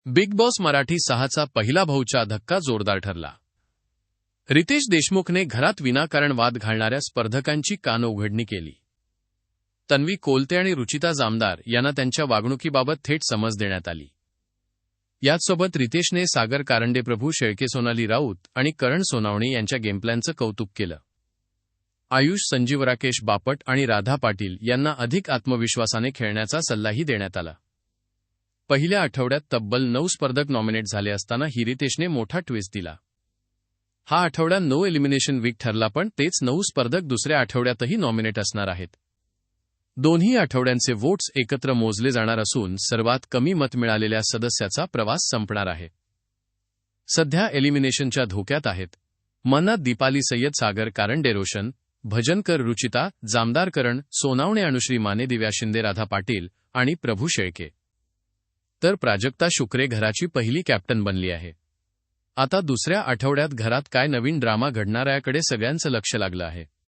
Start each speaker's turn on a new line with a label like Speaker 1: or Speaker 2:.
Speaker 1: Big boss Marathi 6चा पहिला भाऊचा धक्का जोरदार ठरला. रितेश देशमुखने घरात विनाकारण वाद घालणाऱ्या स्पर्धकांची कानउघडणी केली. तन्वी कोलते आणि रुचिता जामदार यांना त्यांच्या वागणुकीबाबत थेट समज देण्यात आली. याचसोबत रितेशने सागर कारंडे, प्रभू शेळके, सोनाली राऊत आणि करण सोनावणे यांच्या गेमप्लॅनचं कौतुक केलं. आयुष, संजीव, राकेश बापट आणि राधा पाटील यांना अधिक आत्मविश्वासाने खेळण्याचा सल्लाही देण्यात आला. पहिल्या आठवड्यात तब्बल 9 स्पर्धक नॉमिनेट झाले असताना रितेशने मोठा ट्विस्ट दिला. हा आठवडा नो एलिमिनेशन वीक ठरला, पण तेच 9 स्पर्धक दुसऱ्या आठवड्यातही नॉमिनेट असणार आहेत. दोन्ही आठवड्यांचे वोट्स एकत्र मोजले जाणार असून सर्वात कमी मत मिळालेल्या सदस्याचा प्रवास संपणार आहे. सध्या एलिमिनेशनच्या धोक्यात आहेत मन्नात, दीपाली, सय्यद, सागर कारंडे, रोशन भजनकर, रुचिता जामदार, करण सोनावणे, अनुश्री माने, दिव्या शिंदे, राधा पाटील आणि प्रभू शेळके. तर प्राजक्ता शुक्रे घराची पहिली कॅप्टन बनली आहे. आता दुसऱ्या आठवड्यात घरात काय नवीन ड्रामा घडणार याकडे सगळ्यांचं लक्ष लागलं आहे.